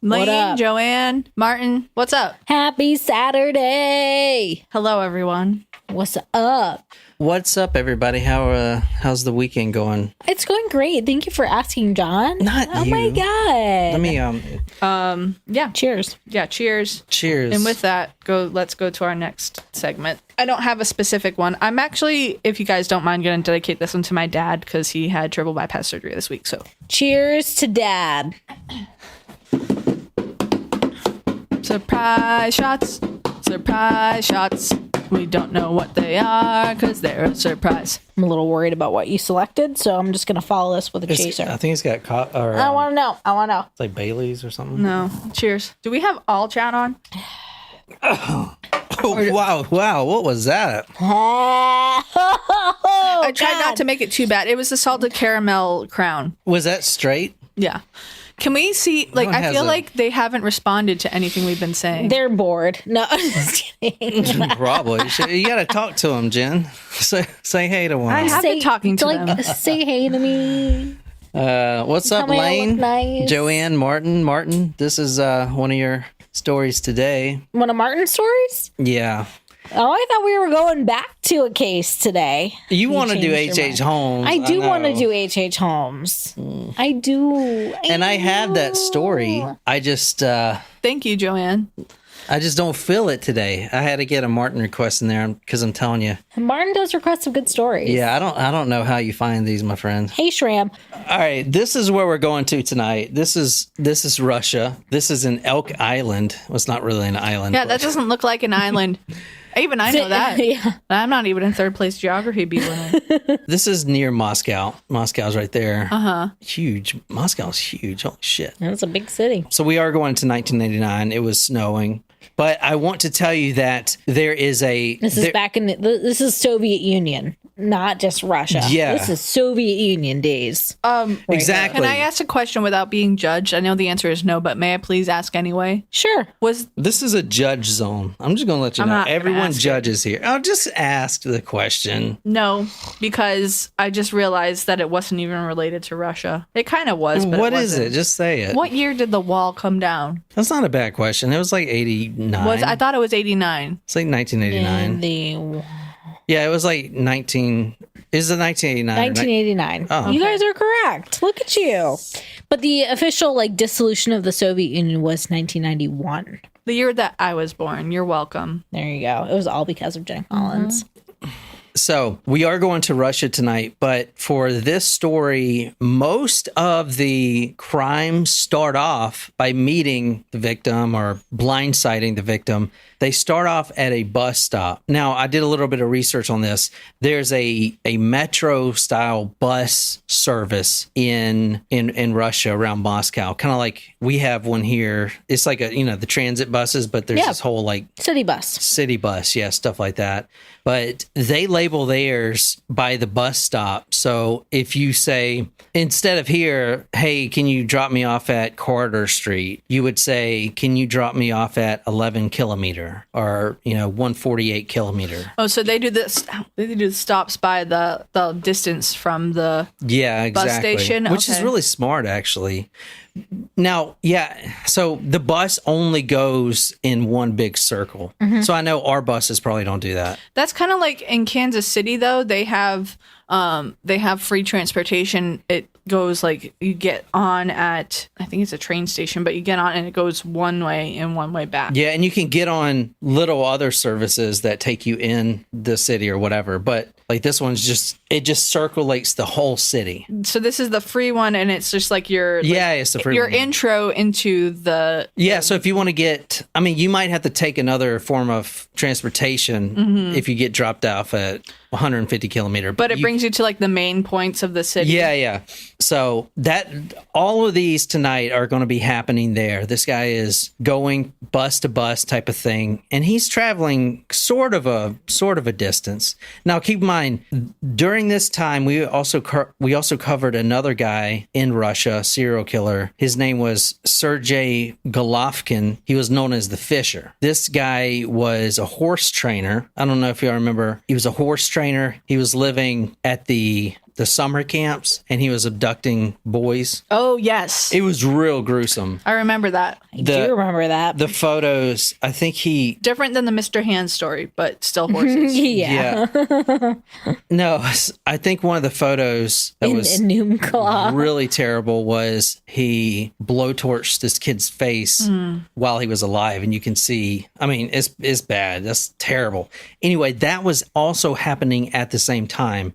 What Lane, up? Joanne, Martin, what's up? Happy Saturday. Hello, everyone. What's up? What's up, everybody? How's the weekend going? It's going great. Thank you for asking, John. Not Oh you. my God. Let me Yeah. Cheers. Yeah, cheers. cheers. And with that, let's go to our next segment. I don't have a specific one. I'm actually, if you guys don't mind, going to dedicate this one to my dad because he had triple bypass surgery this week. So Cheers to Dad. surprise shots, surprise shots. We don't know what they are because they're a surprise. I'm a little worried about what you selected, so I'm just going to follow this with a chaser. I think it's got I want to know. It's like Bailey's or something. No. Cheers. Do we have all chat on? Oh, wow! What was that? I tried not to make it too bad. It was the salted caramel crown. Was that straight? Yeah. Can we see, like, one I has feel a- like they haven't responded to anything we've been saying. They're bored. No, I'm just kidding. Probably. You got to talk to them, Jen. Say hey to one. I have been talking to them. Say hey to me. What's Tell up, me I Lane? look nice. Joanne, Martin. This is one of your stories today. One of Martin's stories? Yeah. Oh, I thought we were going back to a case today. You want to do changed your H.H. mind. Holmes. I do want to know. do H.H. Holmes. I do. And I have that do. story. I just Thank you, Joanne. don't feel it today. I had to get a Martin request in there because I'm telling you. Martin does request some good stories. Yeah, I don't know how you find these, my friend. Hey, Shram. All right, this is where we're going to tonight. This is Russia. This is an Elk Island. Well, it's not really an island. Yeah, but- that doesn't look like an island. Even I know that. Yeah. I'm not even in third place geography, B1. This is near Moscow. Moscow's right there. Uh-huh. Huge. Moscow's huge. Holy shit. That's a big city. So we are going to 1989. It was snowing. But I want to tell you that there is a... This is back in this is Soviet Union, not just Russia. Yeah. This is Soviet Union days. Exactly. Can I ask a question without being judged? I know the answer is no, but may I please ask anyway? Sure. Was This is a judge zone. I'm just going to let you I'm know. not gonna Everyone ask it. judges here. I'll just ask the question. no, because I just realized that it wasn't even related to Russia. It kind of was, but What it is wasn't. it? Just say it. What year did the wall come down? That's not a bad question. It was like 89. I thought it was 89. It's like 1989. In the Yeah, it was like 19. Is it 1989? 1989. Oh. You guys are correct. Look at you. But the official dissolution of the Soviet Union was 1991. The year that I was born. You're welcome. There you go. It was all because of Jen Collins. So we are going to Russia tonight, but for this story, most of the crimes start off by meeting the victim or blindsiding the victim. They start off at a bus stop. Now, I did a little bit of research on this. There's a metro style bus service in Russia around Moscow, kind of like we have one here. It's like the transit buses, but there's Yeah. this whole City bus. city bus, yeah, stuff like that. But they label theirs by the bus stop. So if you say, instead of here, hey, can you drop me off at Corridor Street? You would say, can you drop me off at 11 kilometer or, 148 kilometer? Oh, so they do this. They do the stops by the distance from the. Yeah, exactly. station? Which is Okay. really smart, actually. Now, yeah, so the bus only goes in one big circle. So I know our buses probably don't do that. That's kind of like in Kansas City, though. They have free transportation. It goes you get on at, I think it's a train station, but you get on and it goes one way and one way back. Yeah, and you can get on little other services that take you in the city or whatever. But this one's it just circulates the whole city. So this is the free one, and it's just like your It's the free your one. intro into the. Yeah, so if you want to you might have to take another form of transportation if you get dropped off at 150 kilometer. But it brings you to the main points of the city. Yeah. So all of these tonight are going to be happening there. This guy is going bus to bus type of thing, and he's traveling sort of a distance. Now, keep in mind, during this time, we also covered another guy in Russia, serial killer. His name was Sergei Golovkin. He was known as the Fisher. This guy was a horse trainer. I don't know if you remember. He was a horse trainer. He was living at the the summer camps and he was abducting boys. Oh, yes. It was real gruesome. I remember that. I do remember that. The photos, I think Different than the Mr. Hand story, but still horses. yeah. No, I think one of the photos that was really terrible was he blowtorched this kid's face while he was alive. And you can see, I mean, it's bad. That's terrible. Anyway, that was also happening at the same time.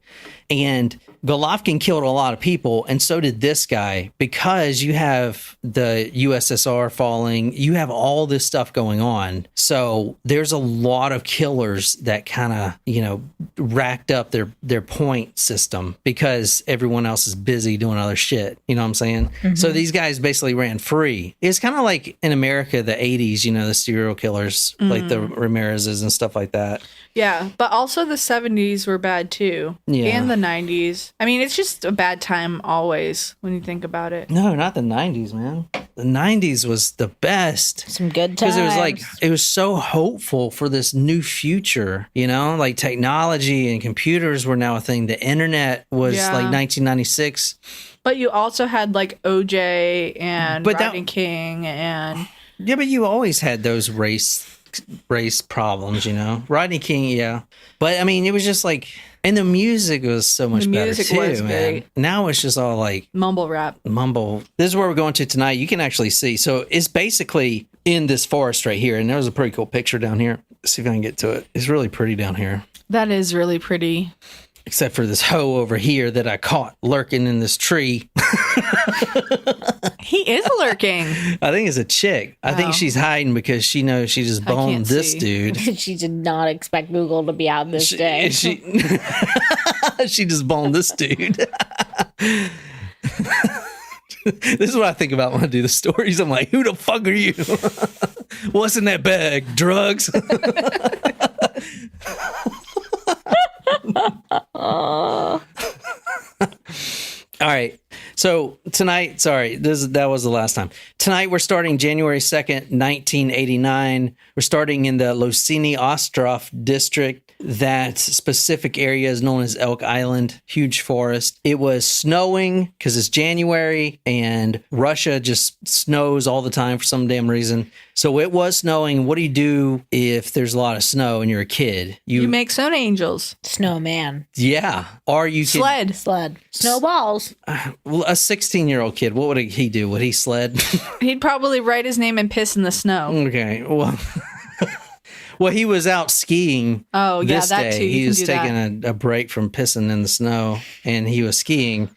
And Golovkin killed a lot of people, and so did this guy, because you have the USSR falling, you have all this stuff going on. So there's a lot of killers that kind of, racked up their point system because everyone else is busy doing other shit. You know what I'm saying? Mm-hmm. So these guys basically ran free. It's kind of like in America, the 80s, the serial killers, like the Ramirez's and stuff like that. Yeah, but also the 70s were bad too. Yeah. And the 90s. I mean, it's just a bad time always when you think about it. No, not the 90s, man. The 90s was the best. Some good times. Because it was so hopeful for this new future, like technology and computers were now a thing. The internet was like 1996. But you also had like OJ and Rodney King and... Yeah, but you always had those race problems, Rodney King, yeah. But I mean, it was just like, and the music was so much better too, man. Great. Now it's just all like mumble rap. This is where we're going to tonight. You can actually see. So it's basically in this forest right here, and there's a pretty cool picture down here. Let's see if I can get to it. It's really pretty down here. That is really pretty. Except for this hoe over here that I caught lurking in this tree. He is lurking. I think it's a chick. I think she's hiding because she knows she just boned this dude. She did not expect Google to be out this day. She just boned this dude. This is what I think about when I do the stories. I'm like, who the fuck are you? What's in that bag? Drugs? All right. So tonight, that was the last time. Tonight we're starting January 2nd, 1989. We're starting in the Losiny Ostrov district. That specific area is known as Elk Island, huge forest. It was snowing because it's January and Russia just snows all the time for some damn reason. So it was snowing. What do you do if there's a lot of snow and you're a kid? You make snow angels. Snowman. Yeah. Or you sled. Snowballs. Well, a 16-year-old kid, what would he do? Would he sled? He'd probably write his name and piss in the snow. Okay. Well... Well, he was out skiing. Oh, yeah, that too. He was taking a break from pissing in the snow, and he was skiing.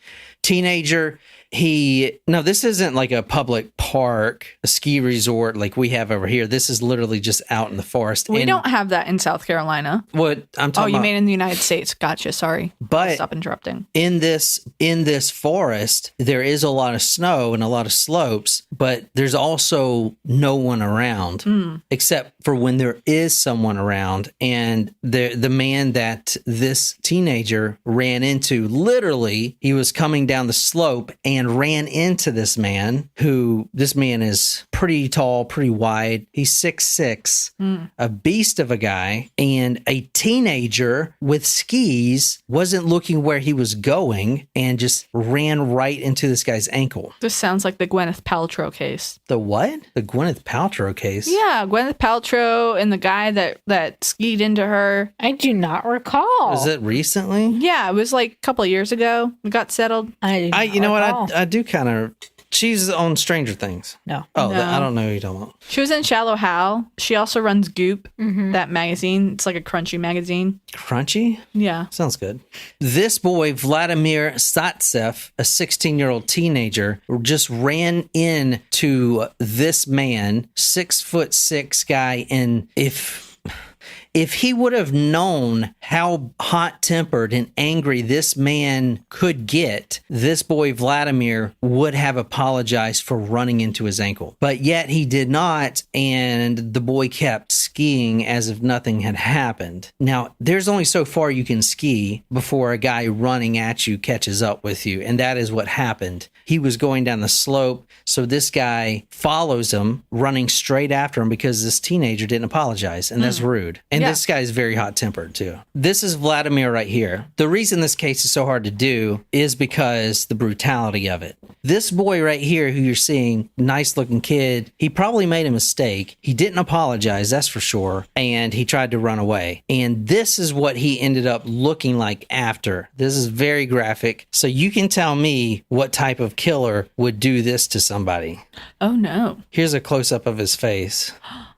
Teenager. This isn't like a public park, a ski resort like we have over here. This is literally just out in the forest. We don't have that in South Carolina. What I'm talking about. You mean in the United States. Gotcha. Sorry. But stop interrupting. In this forest, there is a lot of snow and a lot of slopes, but there's also no one around except for when there is someone around. And the man that this teenager ran into, literally, he was coming down the slope and ran into this man is pretty tall, pretty wide. He's 6'6", a beast of a guy, and a teenager with skis wasn't looking where he was going and just ran right into this guy's ankle. This sounds like the Gwyneth Paltrow case. The what? The Gwyneth Paltrow case? Yeah, Gwyneth Paltrow and the guy that skied into her. I do not recall. Was it recently? Yeah, it was like a couple of years ago. It got settled. You know what? I do kind of... She's on Stranger Things. No. Oh, no. I don't know who you're talking about. She was in Shallow Hal. She also runs Goop, that magazine. It's like a crunchy magazine. Crunchy? Yeah. Sounds good. This boy, Vladimir Satsev, a 16-year-old teenager, just ran into this man, 6'6" guy, and if he would have known how hot-tempered and angry this man could get, this boy Vladimir would have apologized for running into his ankle. But yet he did not, and the boy kept skiing as if nothing had happened. Now, there's only so far you can ski before a guy running at you catches up with you, and that is what happened. He was going down the slope, so this guy follows him, running straight after him because this teenager didn't apologize, and that's rude. And Yeah. this guy's very hot-tempered, too. This is Vladimir right here. The reason this case is so hard to do is because the brutality of it. This boy right here who you're seeing, nice-looking kid, he probably made a mistake. He didn't apologize, that's for sure, and he tried to run away. And this is what he ended up looking like after. This is very graphic, so you can tell me what type of killer would do this to somebody. Oh, no. Here's a close-up of his face.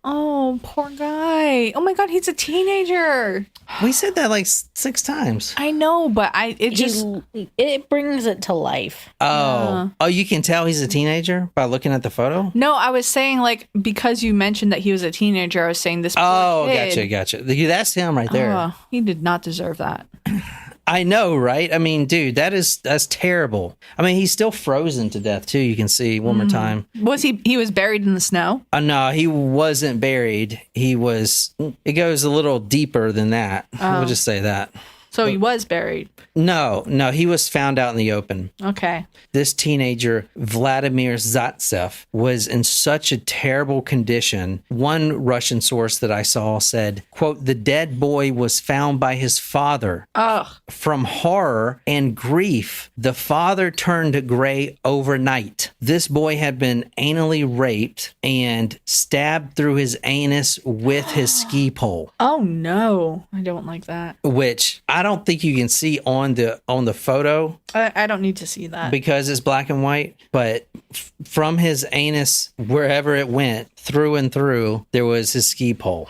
Oh, poor guy. Oh, my God, he's a teenager. We said that like 6 times. I know, but It brings it to life. Oh, you can tell he's a teenager by looking at the photo? No, I was saying, like, because you mentioned that he was a teenager, I was saying this poor kid. Gotcha. That's him right there. Oh, he did not deserve that. I know, right? I mean, dude, that's terrible. I mean, he's still frozen to death, too. You can see one more time. Was he was buried in the snow? No, he wasn't buried. It goes a little deeper than that. We'll just say that. So he was buried. No, he was found out in the open. Okay. This teenager, Vladimir Zaitsev, was in such a terrible condition. One Russian source that I saw said, quote, the dead boy was found by his father. Ugh. From horror and grief, the father turned gray overnight. This boy had been anally raped and stabbed through his anus with his ski pole. Oh, no. I don't like that. Which I don't think you can see on the photo. I don't need to see that. Because it's black and white, but from his anus, wherever it went, through and through, there was his ski pole.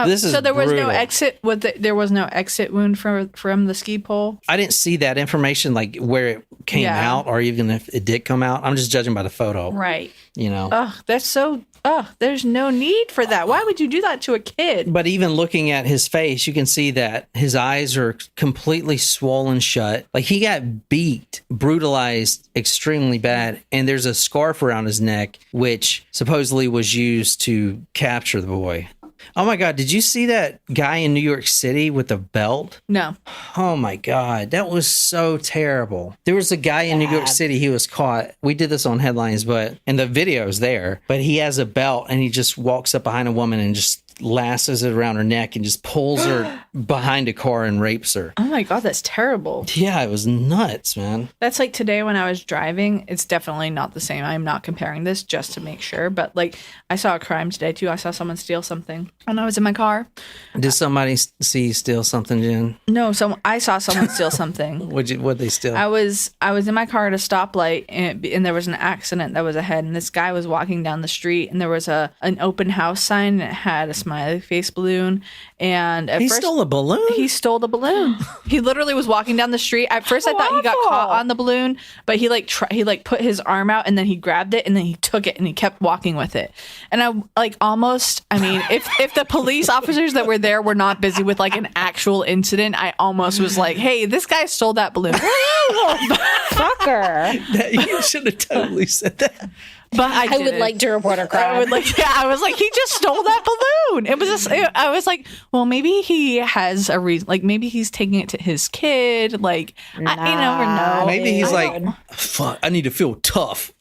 This is so there was brutal. no exit. There was no exit wound from the ski pole. I didn't see that information, like where it came out, or even if it did come out. I'm just judging by the photo, Right. You know. There's no need for that. Why would you do that to a kid? But even looking at his face, you can see that his eyes are completely swollen shut. Like he got beat, brutalized extremely bad. And there's a scarf around his neck, which supposedly was used to capture the boy. Oh my God, did you see that guy in New York City with the belt? No. Oh my God, that was so terrible. There was a guy in New York City, he was caught. We did this on Headlines, and the video's there. But he has a belt and he just walks up behind a woman and just lassos it around her neck and just pulls her behind a car and rapes her. Oh my God, that's terrible. Yeah, it was nuts, man. That's like today when I was driving. It's definitely not the same. I'm not comparing this just to make sure. But like I saw a crime today too. I saw someone steal something when I was in my car. Did somebody see you steal something, Jen? No, I saw someone steal something. What'd they steal? I was in my car at a stoplight and there was an accident that was ahead, and this guy was walking down the street and there was an open house sign and it had a smiley face balloon. And at first, stole a balloon? He stole the balloon. He literally was walking down the street. At first I thought he got caught on the balloon, but he put his arm out and then he grabbed it and then he took it and he kept walking with it. And if the police officers that were there were not busy with like an actual incident, I almost was like, hey, this guy stole that balloon. Fucker. You should have totally said that. But I would like to report a crime. I was like, he just stole that balloon. It was just, I was like, well, maybe he has a reason. Like, maybe he's taking it to his kid. Like, you never know. Maybe he's like, fuck, I need to feel tough.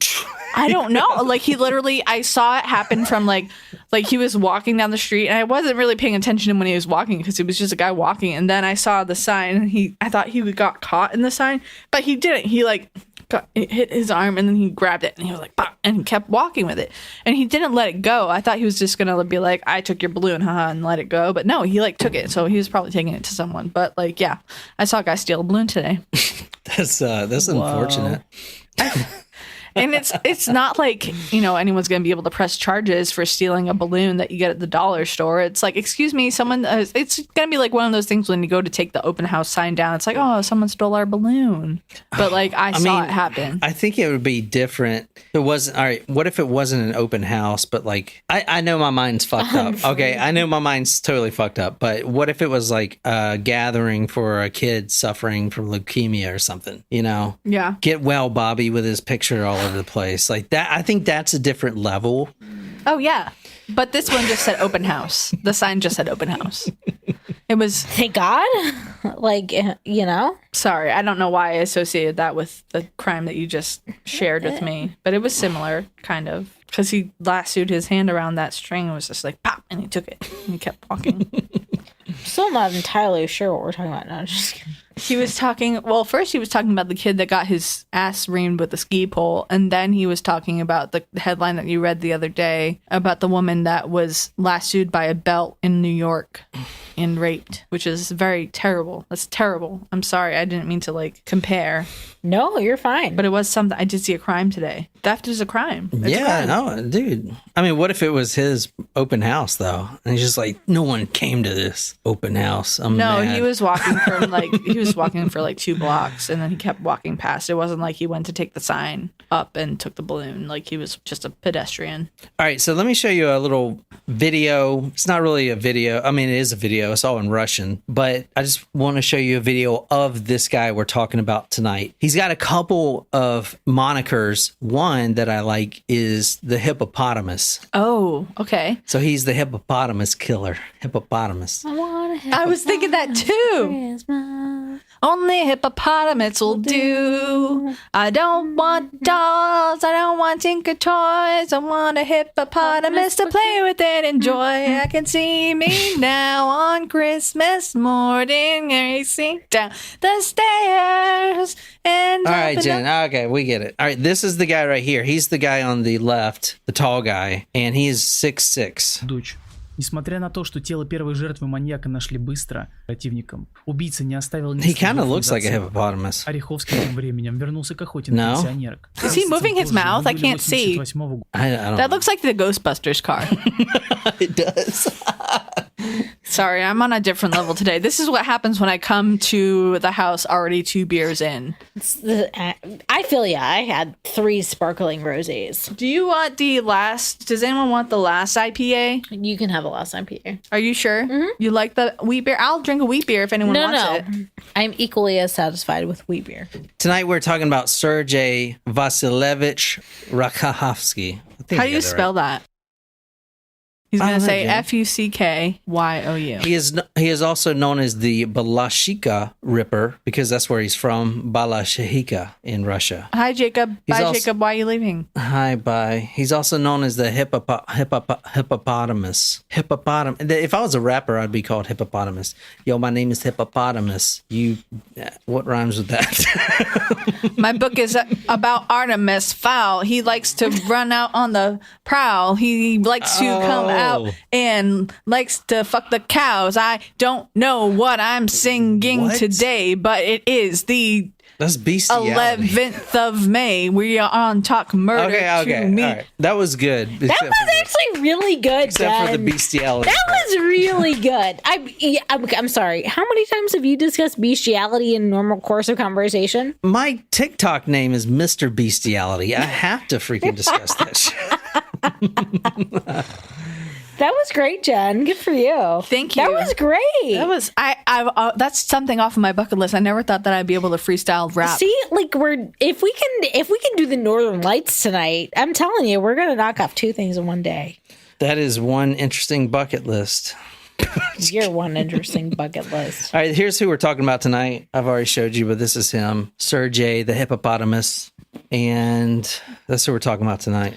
I don't know. Like, he literally, I saw it happen from like he was walking down the street, and I wasn't really paying attention when he was walking because he was just a guy walking. And then I saw the sign, and I thought he got caught in the sign, but he didn't. He hit his arm and then he grabbed it and he was like, "Bah," and he kept walking with it. And he didn't let it go. I thought he was just going to be like, I took your balloon, haha, and let it go. But no, he took it. So he was probably taking it to someone. But yeah, I saw a guy steal a balloon today. That's unfortunate. And it's not like, anyone's going to be able to press charges for stealing a balloon that you get at the dollar store. It's like, excuse me, someone, it's going to be like one of those things when you go to take the open house sign down. It's like, oh, someone stole our balloon. But I saw it happen. I think it would be different. It wasn't, all right, what if it wasn't an open house, but I know my mind's fucked up. Okay, I know my mind's totally fucked up. But what if it was like a gathering for a kid suffering from leukemia or something, Yeah. Get well, Bobby, with his picture all over the place like that. I think that's a different level. Oh yeah, but this one just said open house. The sign just said open house. It was, thank God. Sorry, I don't know why I associated that with the crime that you just shared with me, but it was similar, kind of, because he lassoed his hand around that string and was just like pop, and he took it and he kept walking. still not entirely sure what we're talking about. No, I'm just kidding. He was talking, well, first he was talking about the kid that got his ass reamed with a ski pole. And then he was talking about the headline that you read the other day about the woman that was lassoed by a belt in New York and raped, which is very terrible. That's terrible. I'm sorry. I didn't mean to like compare. No, you're fine. But it was something. I did see a crime today. Theft is a crime. It's a crime. No, dude. I mean, what if it was his open house though? And he's just like, no one came to this open house. I'm No, mad. he was walking from he was walking for like 2 blocks and then he kept walking past. It wasn't like he went to take the sign up and took the balloon. Like he was just a pedestrian. All right, so let me show you a little video. It's not really a video. I mean, it is a video. It's all in Russian, but I just want to show you a video of this guy we're talking about tonight. He's got a couple of monikers. One that I like is the Hippopotamus. Oh, okay. So he's the hippopotamus killer. Hippopotamus. I was thinking that too. Only hippopotamus will do. I don't want dolls. I don't want Tinker Toys. I want a hippopotamus to play with and enjoy. I can see me now on Christmas morning racing down the stairs. And All right, Jen. Okay, we get it. All right, this is the guy right here. He's the guy on the left, the tall guy, and he is 6'6". Дочь. Несмотря на то, что тело первой жертвы маньяка нашли быстро противникам, убийца не оставил ни He kind of следов looks like a фундации. hippopotamus. А Ряховский тем временем вернулся к охоте на No. пенсионерок. Is he moving his mouth? I can't see. 88-го года. I don't That know. looks like the Ghostbusters car. It does. Sorry, I'm on a different level today. This is what happens when I come to the house already 2 beers in. I feel ya. I had 3 sparkling rosés. Do you want the last? Does anyone want the last IPA? You can have a last IPA. Are you sure? You like the wheat beer? I'll drink a wheat beer if anyone wants it. I'm equally as satisfied with wheat beer. Tonight we're talking about Sergei Vasilievich Ryakhovsky. How do you spell that? He's I going to don't know, say Jen. Fuckyoou. He is also known as the Balashikha Ripper because that's where he's from, Balashikha in Russia. Hi, Jacob. He's Bye, also- Jacob. Why are you leaving? Hi, bye. He's also known as the hippopotamus. If I was a rapper, I'd be called Hippopotamus. Yo, my name is Hippopotamus. What rhymes with that? My book is about Artemis Fowl. He likes to run out on the prowl. He likes to come out and likes to fuck the cows. I don't know what I'm singing What? today, but it is the That's bestiality. 11th of May. We are on Talk Murder Okay. to Me. All right. That was good. That was actually really good, Except for the Jen. bestiality. That was really good. I'm sorry. How many times have you discussed bestiality in normal course of conversation? My TikTok name is Mr. Bestiality. I have to freaking discuss that shit. That was great, Jen. Good for you. Thank you. That was great. That was that's something off of my bucket list. I never thought that I'd be able to freestyle rap. See, like if we can do the Northern Lights tonight, I'm telling you, we're gonna knock off 2 things in one day. That is one interesting bucket list. You're one interesting bucket list. All right, here's who we're talking about tonight. I've already showed you, but this is him, Sergei the hippopotamus, and that's who we're talking about tonight.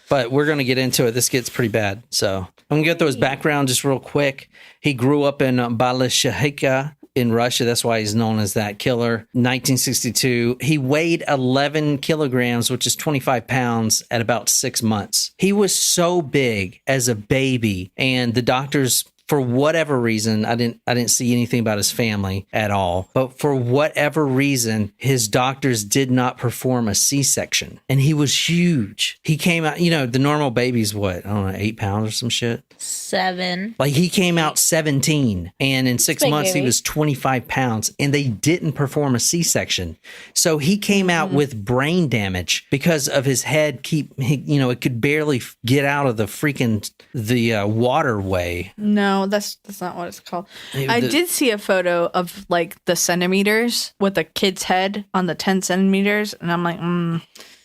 But we're going to get into it. This gets pretty bad. So I'm going to go through his background just real quick. He grew up in Balashikha in Russia. That's why he's known as that killer. 1962. He weighed 11 kilograms, which is 25 pounds at about 6 months. He was so big as a baby, and the doctors, for whatever reason, I didn't see anything about his family at all. But for whatever reason, his doctors did not perform a C-section. And he was huge. He came out, the normal baby's what? I don't know, 8 pounds or some shit. 7. Like he came out 17 and in 6 Big months he baby. was 25 pounds and they didn't perform a C-section. So he came out with brain damage because of his head it could barely get out of the waterway. No, that's not what it's called. I did see a photo of like the centimeters with a kid's head on the 10 centimeters, and I'm like,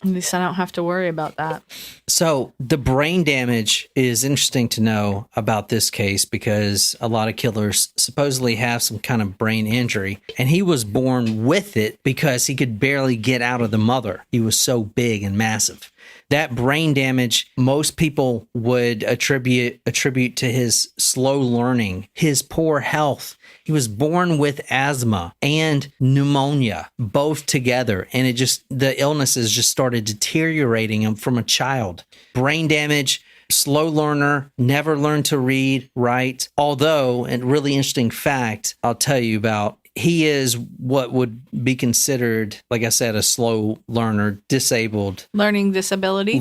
at least I don't have to worry about that. So the brain damage is interesting to know about this case because a lot of killers supposedly have some kind of brain injury, and he was born with it because he could barely get out of the mother. He was so big and massive. That brain damage, most people would attribute to his slow learning, his poor health. He was born with asthma and pneumonia, both together. And the illnesses just started deteriorating him from a child. Brain damage, slow learner, never learned to read, write. Although, a really interesting fact I'll tell you about, he is what would be considered, like I said, a slow learner, disabled. Learning disability.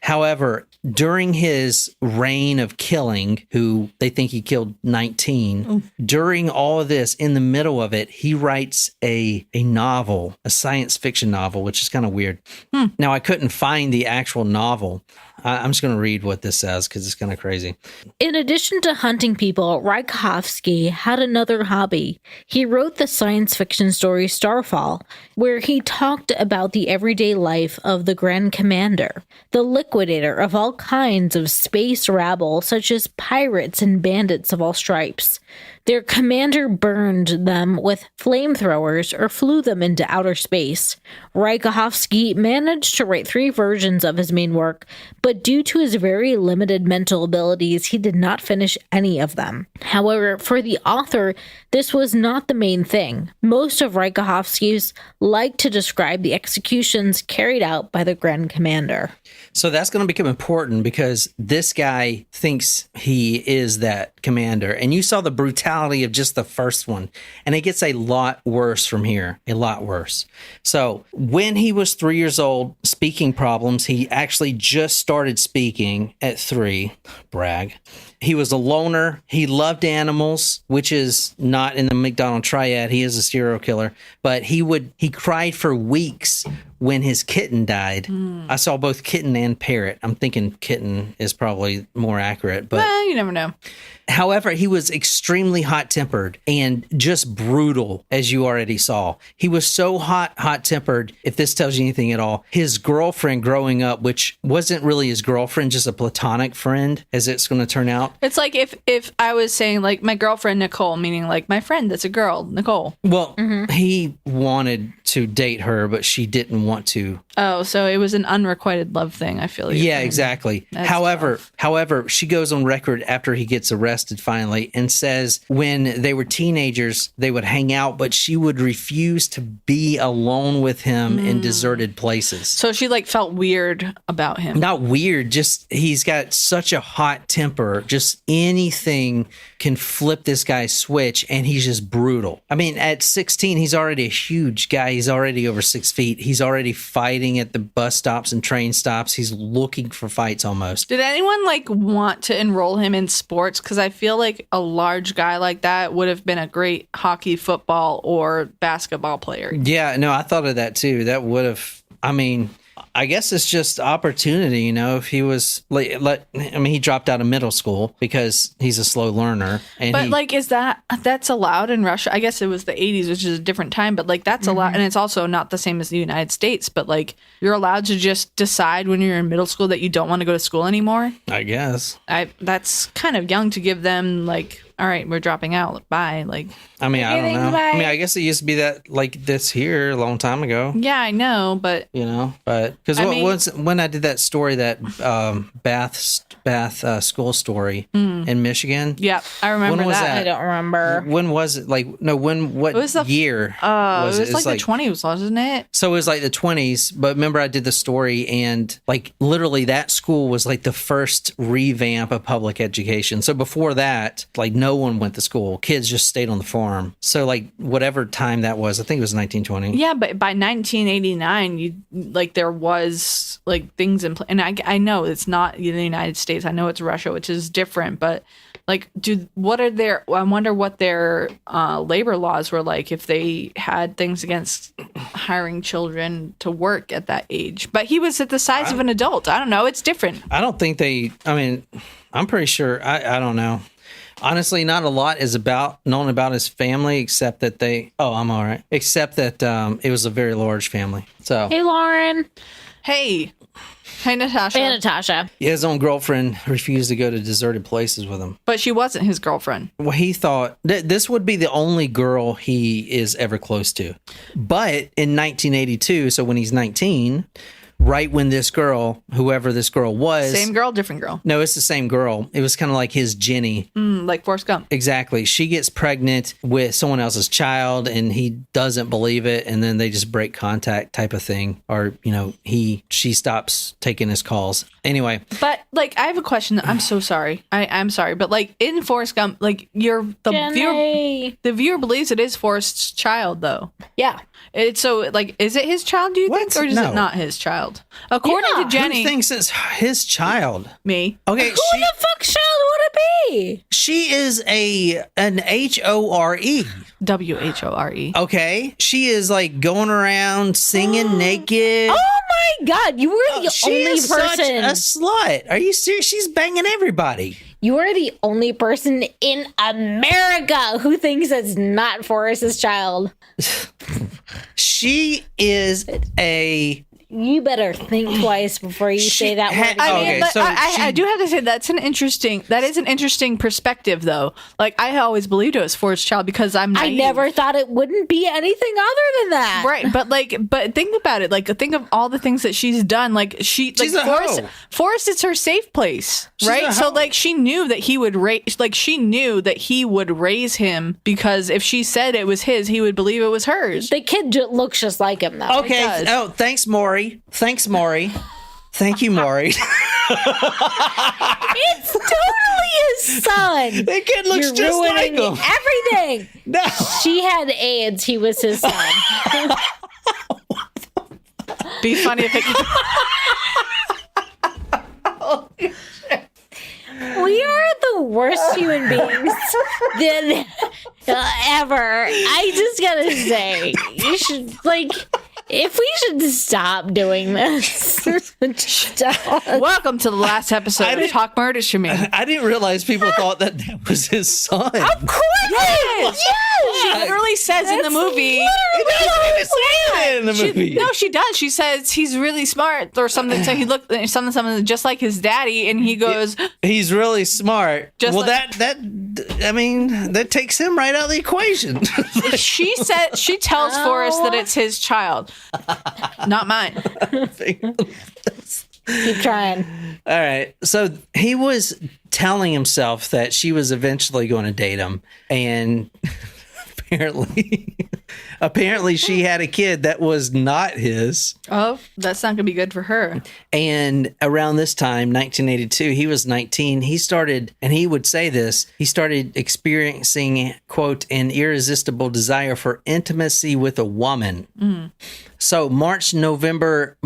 However, during his reign of killing, who they think he killed 19, during all of this, in the middle of it, he writes a novel, a science fiction novel, which is kind of weird. Now, I couldn't find the actual novel. I'm just going to read what this says because it's kind of crazy. In addition to hunting people, Ryakhovsky had another hobby. He wrote the science fiction story Starfall, where he talked about the everyday life of the Grand Commander, the liquidator of all kinds of space rabble, such as pirates and bandits of all stripes. Their commander burned them with flamethrowers or flew them into outer space. Ryakhovsky managed to write 3 versions of his main work, but due to his very limited mental abilities, he did not finish any of them. However, for the author, this was not the main thing. Most of Ryakhovsky's like to describe the executions carried out by the Grand Commander. So that's going to become important because this guy thinks he is that commander. And you saw the brutality of just the first one. And it gets a lot worse from here. A lot worse. So when he was 3 years old, speaking problems, he actually just started speaking at 3. Brag. He was a loner. He loved animals, which is not in the McDonald triad. He is a serial killer. But he cried for weeks when his kitten died. I saw both kitten and parrot. I'm thinking kitten is probably more accurate, but Well, you never know. However, he was extremely hot-tempered and just brutal, as you already saw. He was so hot-tempered, if this tells you anything at all, his girlfriend growing up, which wasn't really his girlfriend, just a platonic friend, as it's going to turn out. It's like if I was saying, like, my girlfriend Nicole, meaning, like, my friend that's a girl, Nicole. Well, he wanted to date her, but she didn't want to. Oh, so it was an unrequited love thing, I feel. Yeah, exactly. That's However, she goes on record after he gets arrested finally and says when they were teenagers, they would hang out, but she would refuse to be alone with him in deserted places. So she, like, felt weird about him. Not weird, just he's got such a hot temper. Just anything can flip this guy's switch, and he's just brutal. I mean, at 16, he's already a huge guy. He's already over 6 feet. He's already fighting at the bus stops and train stops. He's looking for fights almost. Did anyone, like, want to enroll him in sports? Because I feel like a large guy like that would have been a great hockey, football, or basketball player. Yeah, no, I thought of that too. That would have, I mean, I guess it's just opportunity, you know, if he was, he dropped out of middle school because he's a slow learner. But, like, that's allowed in Russia? I guess it was the 80s, which is a different time, but, like, that's allowed. And it's also not the same as the United States, but, like, you're allowed to just decide when you're in middle school that you don't want to go to school anymore. I guess. That's kind of young to give them, like, all right, we're dropping out. Bye. Like, I mean, I don't know. Bye. I mean, I guess it used to be that like this here a long time ago. yeah, I know, but You know, but because when I did that story, that Bath school story in Michigan. yeah, I remember When was that. I don't remember. When was it? Like, no, what It was the year was was it? It was like the 20s, wasn't it? So it was like the 20s, but remember I did the story and like literally that school was like the first revamp of public education. So before that, like no one went to school. Kids just stayed on the farm. So like whatever time that was, I think it was 1920. Yeah, but by 1989, there was like things in place. And I know it's not the United States. I know it's Russia, which is different, but like, I wonder what their labor laws were like if they had things against hiring children to work at that age. But he was at the size of an adult. I don't know. It's different. I don't think I'm pretty sure. I don't know. Honestly, not a lot is known about his family, except that I'm all right. Except that it was a very large family. So Hey, Lauren. Hey, Natasha. Hey, Natasha. his own girlfriend refused to go to deserted places with him. But she wasn't his girlfriend. Well, he thought this would be the only girl he is ever close to. But in 1982, so when he's 19, right when this girl, whoever this girl was, Same girl, different girl. no, it's the same girl. It was kind of like his Jenny. Like Forrest Gump. Exactly. She gets pregnant with someone else's child and he doesn't believe it. And then they just break contact type of thing. Or, she stops taking his calls. Anyway. But like, I have a question. I'm so sorry. I'm sorry. But like in Forrest Gump, like the viewer believes it is Forrest's child though. Yeah. It's so like, is it his child, do you think? Or is it not his child? According to Jenny. Who thinks it's his child? Me. Okay. Who the fuck's child would it be? She is an HORE. WHORE. Okay. She is like going around singing naked. Oh my God. You were the She only is such person. a slut. Are you serious? She's banging everybody. You are the only person in America who thinks it's not Forrest's child. She is a... You better think twice before you say that word. I do have to say that is an interesting perspective though. Like I always believed it was Forrest's child because I'm naive. I never thought it wouldn't be anything other than that. Right, but think about it. Like think of all the things that she's done. Like She's a hoe. Forrest is her safe place, right? So like she knew that he would raise him because if she said it was his, he would believe it was hers. The kid looks just like him though. Okay. Oh, thanks, Maury. Thanks, Maury. Thank you, Maury. It's totally his son. The kid looks You're just like ruining him. everything. No. She had AIDS. He was his son. Be funny if it. We are the worst human beings ever. I just gotta say, you should if we should stop doing this. Welcome to the last episode of Talk Murder to Me. I didn't realize people thought that was his son. Of course, yes. She literally saes in the movie. In the movie. No, she does. She says he's really smart or something. So he looked something just like his daddy, and he goes, He's really smart. Just well, like- that takes him right out of the equation. she tells Forrest that it's his child, not mine. Keep trying. All right. So he was telling himself that she was eventually going to date him, and apparently she had a kid that was not his. Oh, that's not gonna be good for her. And around this time, 1982, he was 19. He started, and he would say this, he started experiencing, quote, an irresistible desire for intimacy with a woman. So March to November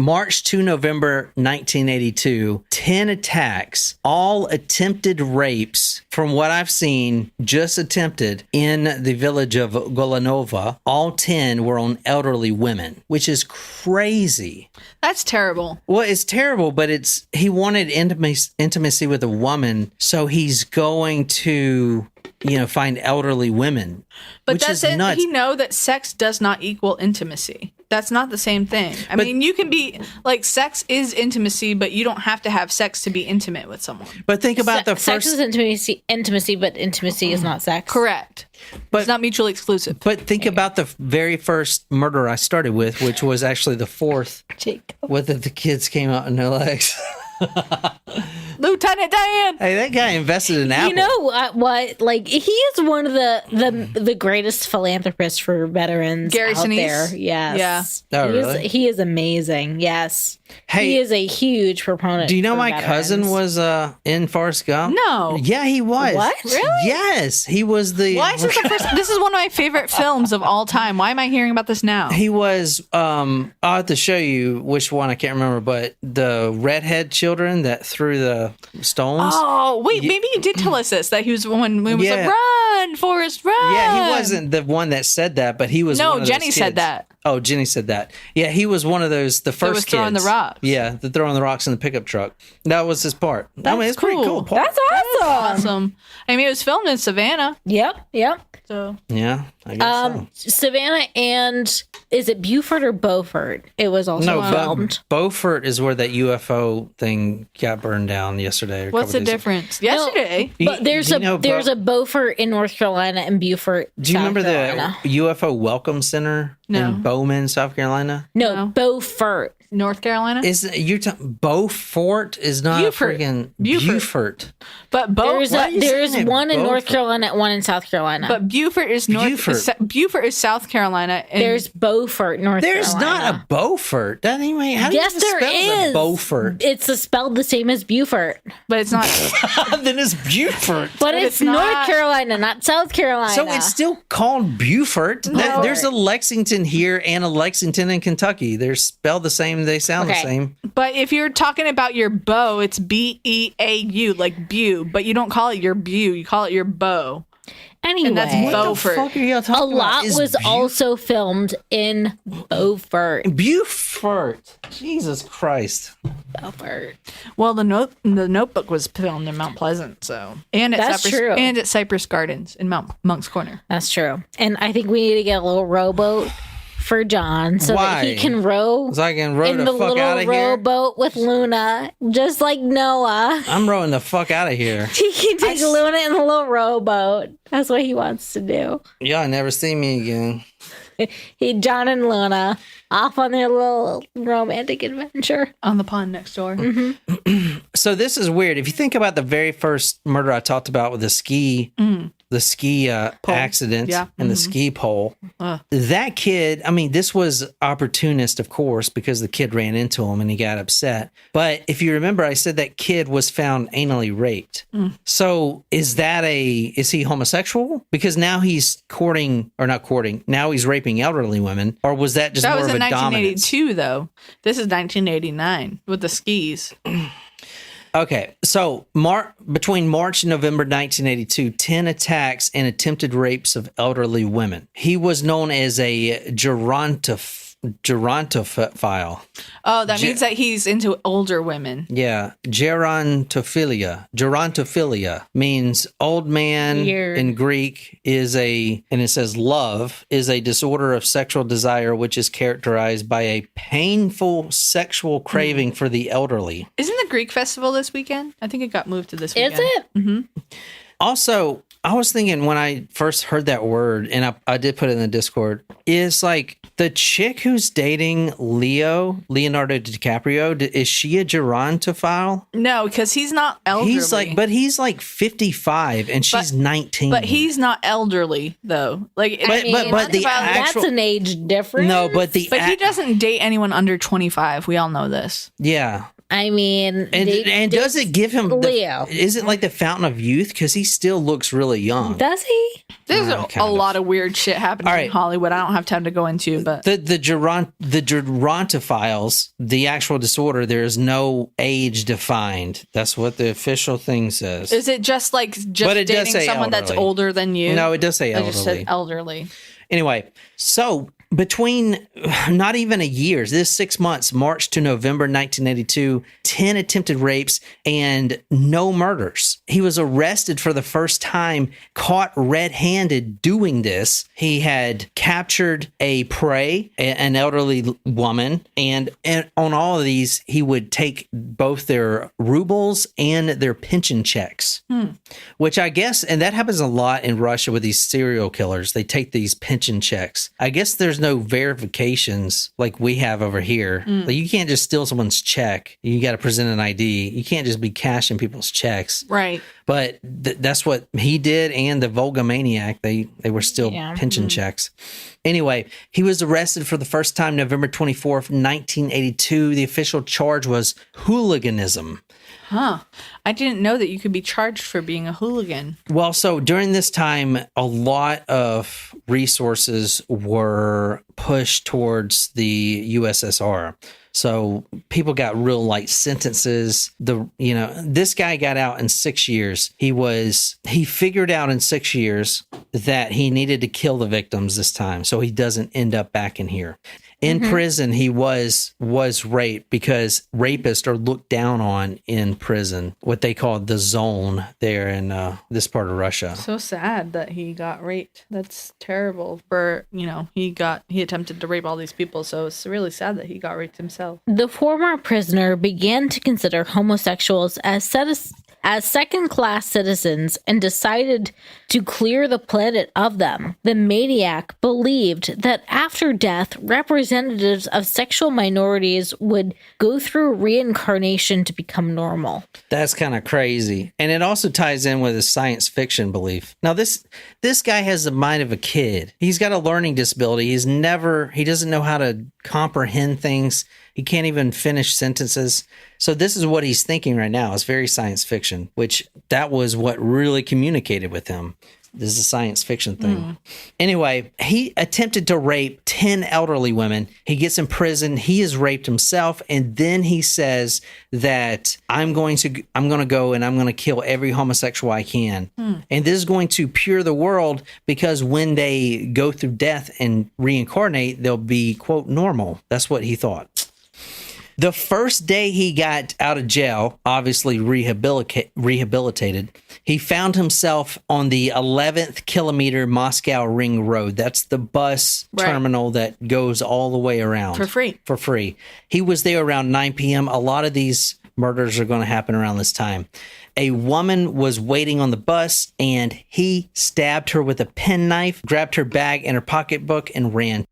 1982, 10 attacks, all attempted rapes, from what I've seen, just attempted in the village of Golanova. All 10 were on elderly women, which is crazy. That's terrible. Well, it's terrible, but he wanted intimacy with a woman, so he's going to, find elderly women. But which does is nuts. he know that sex does not equal intimacy? That's not the same thing. I mean, you can be like, sex is intimacy, but you don't have to have sex to be intimate with someone. But think about the Sex first. is intimacy, but intimacy is not sex. Correct. But- It's not mutually exclusive. But think about the very first murder I started with, which was actually the fourth, Jake. whether the kids came out in their legs. Lieutenant Diane. Hey, that guy invested in Apple. You know what? Like, he is one of the greatest philanthropists for veterans Gary out Sinise? there. Yes. Yeah. Oh, really? He is amazing. Yes. Hey, he is a huge proponent. Do you know for my veterans. cousin was in Forrest Gump? No. Yeah, he was. What? Really? Yes, he was the. Why is this the first? This is one of my favorite films of all time. Why am I hearing about this now? He was. I'll have to show you which one, I can't remember, but the redhead children that threw the stones. Oh, wait, maybe you did tell us this, that he was when we was Yeah. like, run, Forrest, run. Yeah, he wasn't the one that said that, but he was. No, one of Jenny those said kids. that. Oh, Jenny said that. Yeah, he was one of those. The first was throwing kids. the rocks. Yeah, the throwing the rocks in the pickup truck. That was his part. I mean, it's pretty cool. Part. That's awesome. Awesome. I mean, it was filmed in Savannah. Yep. So Yeah, I guess so. Savannah and is it Beaufort or Beaufort? It was also filmed. Beaufort is where that UFO thing got burned down yesterday. or a what's couple the days ago. difference? Yesterday. But there's Do you know there's a Beaufort in North Carolina and Beaufort. Do you South remember Carolina. the UFO Welcome Center in Bowman, South Carolina? No, Beaufort. North Carolina? Is you're talking Beaufort is not Beaufort. friggin' Beaufort. Beaufort. But There's there's saying it one in North Beaufort? Carolina and one in South Carolina. But Beaufort is Beaufort is South Carolina. And there's Beaufort, North There's Carolina. not a Beaufort. That anyway. How do Yes, you there spell the is. Beaufort? It's spelled the same as Beaufort, but it's not. Then it's Beaufort. but it's it's not- North Carolina, not South Carolina. So it's still called Beaufort. There's a Lexington here and a Lexington in Kentucky. They're spelled the same. They sound the Okay. same. But if you're talking about your bow, it's Beau, like Bew. But you don't call it your Bew. You call it your bow. anyway. and that's What Beaufort. the fuck are y'all A talking lot about? Is was also filmed in Beaufort. Beaufort. Jesus Christ. Beaufort. Well, the Notebook was filmed in Mount Pleasant, so and at That's Cypress, true. and at Cypress Gardens in Monk's Corner. That's true. And I think we need to get a little rowboat for John so that he Why? can row So I can row in the the fuck out little of here. rowboat with Luna, just like Noah. I'm rowing the fuck out of here. He can take Luna in the little rowboat. That's what he wants to do. Y'all never see me again. John and Luna off on their little romantic adventure. On the pond next door. So this is weird. If you think about the very first murder I talked about with the ski accident Yeah. and the ski pole, that kid, I mean, this was opportunist, of course, because the kid ran into him and he got upset. But if you remember, I said that kid was found anally raped. So is he homosexual? Because now he's now he's raping elderly women. Or was that just That more was of in a dominance? 1982, though. This is 1989 with the skis. Okay, so between March and November 1982, 10 attacks and attempted rapes of elderly women. He was known as a gerontophile. Oh, that means that he's into older women. Yeah, gerontophilia means old man Weird. in Greek and it says love is a disorder of sexual desire which is characterized by a painful sexual craving for the elderly. Isn't the Greek festival this weekend? I think it got moved to this Is weekend. it? Also, I was thinking when I first heard that word, and I did put it in the Discord, is like the chick who's dating Leonardo DiCaprio, is she a gerontophile? No, because he's not elderly. He's like 55 and she's 19. But he's not elderly, though. Like, But the that's actual an age difference. no, but he doesn't date anyone under 25. We all know this. yeah. I mean, And does it give him Leo. is it like the fountain of youth? Because he still looks really young. does he? There's kind a of. lot of weird shit happening All in right. Hollywood. I don't have time to go into, but The gerontophiles, the actual disorder, there is no age defined. That's what the official thing says. is it just But it does dating say someone that's elderly. older than you? No, it does say I just said elderly. elderly. Anyway, so between not even a year, this 6 months, March to November 1982, 10 attempted rapes and no murders. He was arrested for the first time, caught red-handed doing this. He had captured a prey, an elderly woman, and on all of these, he would take both their rubles and their pension checks, which I guess, and that happens a lot in Russia with these serial killers. They take these pension checks. I guess there's no verifications like we have over here. Like you can't just steal someone's check. You got to present an ID. You can't just be cashing people's checks. Right. But that's what he did, and the Volga Maniac, they were still pension checks. Anyway, he was arrested for the first time November 24th, 1982. The official charge was hooliganism. Huh. I didn't know that you could be charged for being a hooligan. Well, so during this time, a lot of resources were pushed towards the USSR. So people got real light sentences. This guy got out in 6 years. He figured out in 6 years that he needed to kill the victims this time so he doesn't end up back in here. In prison, he was raped because rapists are looked down on in prison, what they call the zone there in this part of Russia. So sad that he got raped. That's terrible. For he attempted to rape all these people, so it's really sad that he got raped himself. The former prisoner began to consider homosexuals as second-class citizens and decided to clear the planet of them. The maniac believed that after death, representatives of sexual minorities would go through reincarnation to become normal. That's kind of crazy. And it also ties in with his science fiction belief. Now, this guy has the mind of a kid. He's got a learning disability. He doesn't know how to comprehend things. He can't even finish sentences. So this is what he's thinking right now. It's very science fiction, which that was what really communicated with him. This is a science fiction thing. Anyway, he attempted to rape 10 elderly women. He gets in prison. He is raped himself. And then he says that I'm going to go and I'm going to kill every homosexual I can. And this is going to pure the world because when they go through death and reincarnate, they'll be, quote, normal. That's what he thought. The first day he got out of jail, obviously rehabilitated, he found himself on the 11th kilometer Moscow Ring Road. That's the bus terminal that goes all the way around. For free. He was there around 9 p.m. A lot of these murders are going to happen around this time. A woman was waiting on the bus, and he stabbed her with a penknife, grabbed her bag and her pocketbook, and ran.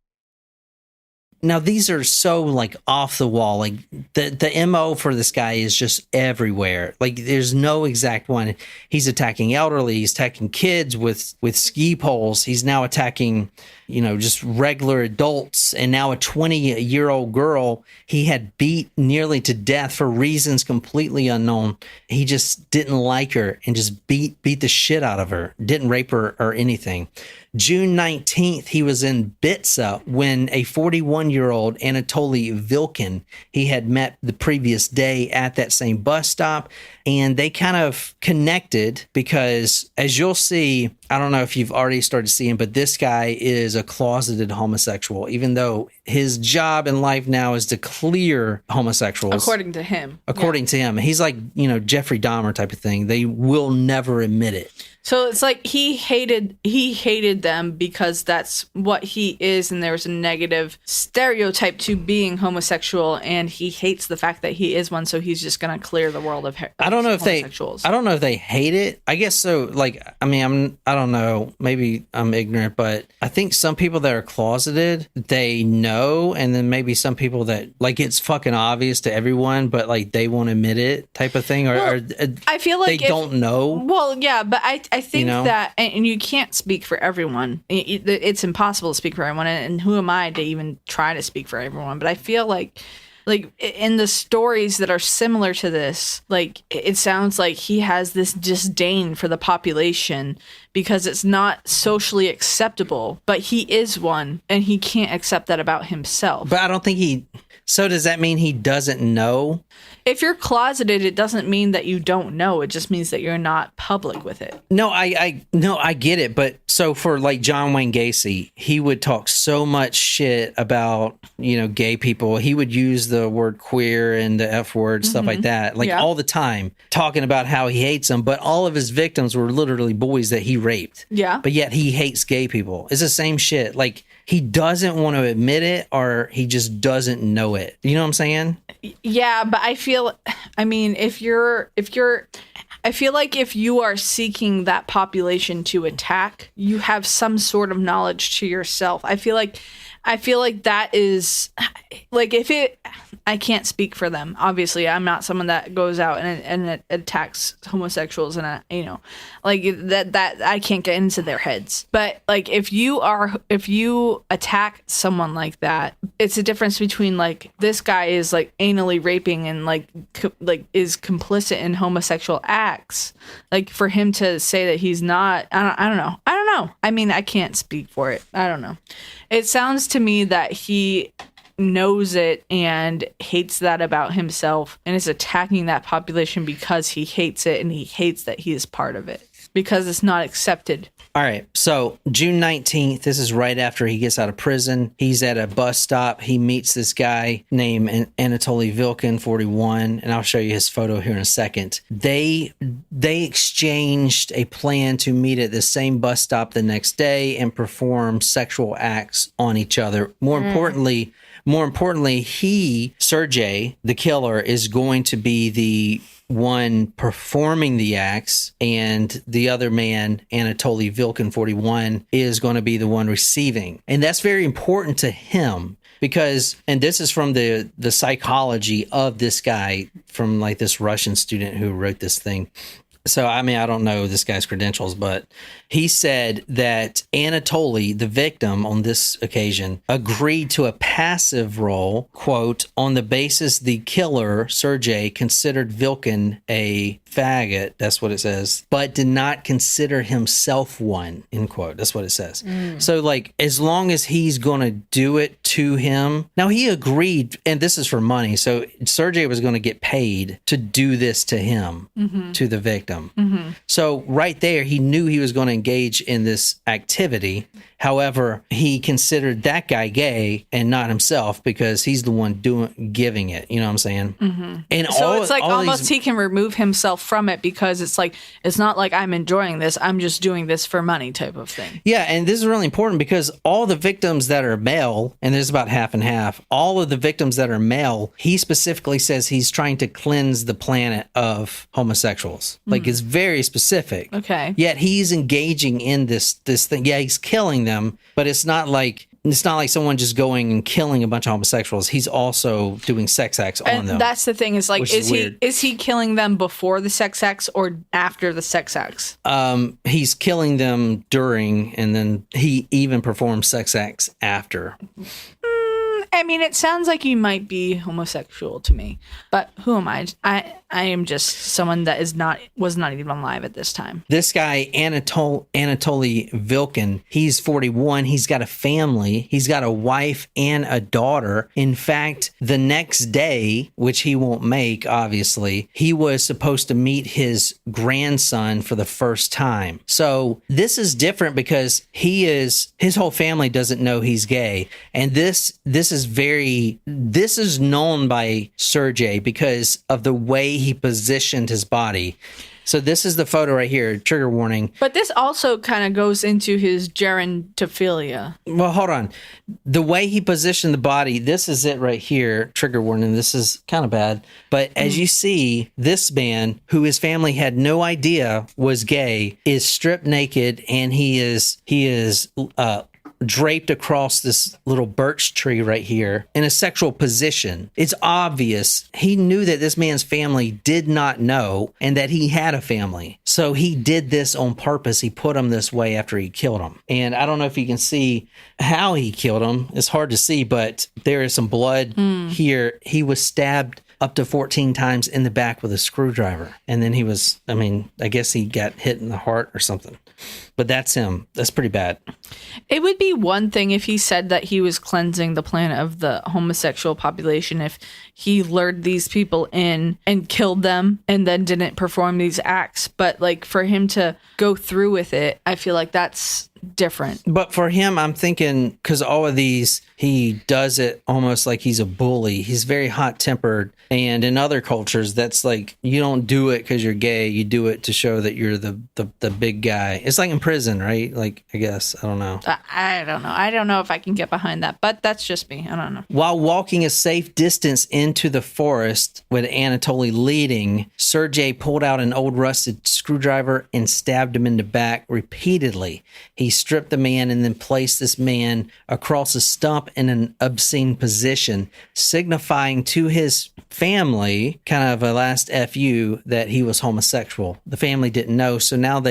Now, these are so, like, off the wall. Like, the MO for this guy is just everywhere. Like, there's no exact one. He's attacking elderly. He's attacking kids with ski poles. He's now attacking, just regular adults. And now a 20-year-old girl he had beat nearly to death for reasons completely unknown. He just didn't like her and just beat the shit out of her. Didn't rape her or anything. June 19th, he was in Bitsa when a 41-year-old Anatoly Vilkin he had met the previous day at that same bus stop. And they kind of connected because, as you'll see, I don't know if you've already started seeing, but this guy is a closeted homosexual, even though his job in life now is to clear homosexuals. According to him. To him. He's like, Jeffrey Dahmer type of thing. They will never admit it. So it's like he hated them because that's what he is, and there's a negative stereotype to being homosexual, and he hates the fact that he is one, so he's just going to clear the world of homosexuals. I don't know if they hate it. I guess so. Like, I don't know. Maybe I'm ignorant, but I think some people that are closeted, they know, and then maybe some people that, like, it's fucking obvious to everyone, but, like, they won't admit it type of thing, or I feel like they don't know. Well, yeah, but I think that, and you can't speak for everyone. It's impossible to speak for everyone, and who am I to even try to speak for everyone? But I feel like in the stories that are similar to this, like, it sounds like he has this disdain for the population because it's not socially acceptable, but he is one, and he can't accept that about himself. But I don't think so does that mean he doesn't know? If you're closeted, it doesn't mean that you don't know. It just means that you're not public with it. No, I get it. But so for, like, John Wayne Gacy, he would talk so much shit about, gay people. He would use the word queer and the F word, stuff like that, all the time, talking about how he hates them. But all of his victims were literally boys that he raped. Yeah. But yet he hates gay people. It's the same shit. Like, he doesn't want to admit it, or he just doesn't know it. You know what I'm saying? Yeah, but I feel like if you are seeking that population to attack, you have some sort of knowledge to yourself. I feel like that is, like, I can't speak for them. Obviously, I'm not someone that goes out and attacks homosexuals, and that I can't get into their heads. But, like, if you attack someone like that, it's a difference between, like, this guy is, like, anally raping and, like is complicit in homosexual acts. Like, for him to say that he's not, I don't know. I mean, I can't speak for it. I don't know. It sounds to me that he knows it and hates that about himself and is attacking that population because he hates it and he hates that he is part of it because it's not accepted. All right. So June 19th, this is right after he gets out of prison. He's at a bus stop. He meets this guy named Anatoly Vilkin, 41, and I'll show you his photo here in a second. They exchanged a plan to meet at the same bus stop the next day and perform sexual acts on each other. More importantly, he, Sergei, the killer, is going to be the one performing the acts, and the other man, Anatoly Vilkin, 41, is going to be the one receiving. And that's very important to him because, and this is from the psychology of this guy, from like this Russian student who wrote this thing. So, I mean, I don't know this guy's credentials, but he said that Anatoly, the victim on this occasion, agreed to a passive role, quote, on the basis the killer, Sergei, considered Vilkin a faggot, that's what it says, but did not consider himself one, end quote. That's what it says. So, like, as long as he's going to do it to him. Now, he agreed, and this is for money, so Sergei was going to get paid to do this to him, to the victim. So right there, he knew he was going to engage in this activity. However, he considered that guy gay and not himself because he's the one giving it. You know what I'm saying? And so it's like almost he can remove himself from it because it's like, it's not like I'm enjoying this. I'm just doing this for money type of thing. Yeah. And this is really important because all the victims that are male, and there's about half and half, all of the victims that are male, he specifically says he's trying to cleanse the planet of homosexuals. Like it's very specific. Okay. Yet he's engaging in this thing. Yeah, he's killing them, but it's not like someone just going and killing a bunch of homosexuals. He's also doing sex acts on them. That's the thing is like, is he killing them before the sex acts or after the sex acts? He's killing them during, and then he even performs sex acts after. I mean, it sounds like you might be homosexual to me, but who am I? I am just someone that was not even alive at this time. This guy, Anatoly Vilkin, he's 41. He's got a family. He's got a wife and a daughter. In fact, the next day, which he won't make, obviously, he was supposed to meet his grandson for the first time. So this is different because his whole family doesn't know he's gay. And this is known by Sergei because of the way he positioned his body. So this is the photo right here, trigger warning. But this also kind of goes into his gerontophilia. Well, hold on. The way he positioned the body, this is it right here, trigger warning. This is kind of bad. But as you see, this man, who his family had no idea was gay, is stripped naked, and he is draped across this little birch tree right here in a sexual position. It's obvious. He knew that this man's family did not know and that he had a family. So he did this on purpose. He put him this way after he killed him. And I don't know if you can see how he killed him. It's hard to see, but there is some blood here. He was stabbed up to 14 times in the back with a screwdriver. And then I guess he got hit in the heart or something. But that's him. That's pretty bad. It would be one thing if he said that he was cleansing the planet of the homosexual population, if he lured these people in and killed them and then didn't perform these acts. But like for him to go through with it, I feel like that's different. But for him, I'm thinking, because all of these, he does it almost like he's a bully. He's very hot-tempered. And in other cultures, that's like, you don't do it because you're gay. You do it to show that you're the big guy. It's like in prison, right? Like, I guess. I don't know. I don't know. I don't know if I can get behind that, but that's just me. I don't know. While walking a safe distance into the forest with Anatoly leading, Sergei pulled out an old rusted screwdriver and stabbed him in the back repeatedly. He stripped the man and then placed this man across a stump in an obscene position, signifying to his family, kind of a last FU, that he was homosexual. The family didn't know, so now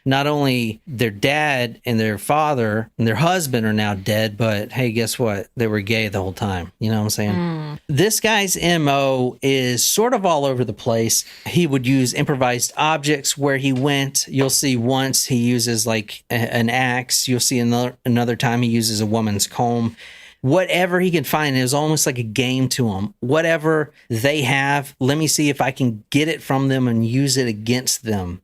not only their dad and their father and their husband are now dead, but hey, guess what? They were gay the whole time. You know what I'm saying? This guy's MO is sort of all over the place. He would use improvised objects where he went. You'll see once he uses like an axe. You'll see another time he uses a woman's comb. whatever he could find. It was almost like a game to him. Whatever they have, let me see if I can get it from them and use it against them.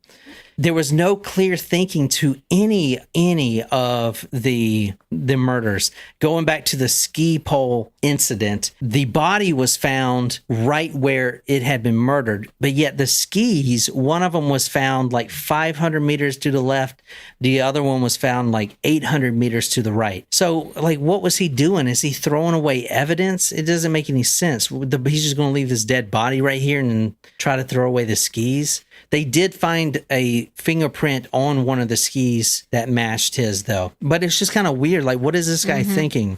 There was no clear thinking to any of the murders. Going back to the ski pole incident, the body was found right where it had been murdered, but yet the skis, one of them was found like 500 meters to the left. The other one was found like 800 meters to the right. So like, what was he doing? Is he throwing away evidence? It doesn't make any sense. He's just going to leave his dead body right here and try to throw away the skis. They did find a fingerprint on one of the skis that matched his, though. But it's just kind of weird. Like, what is this guy thinking?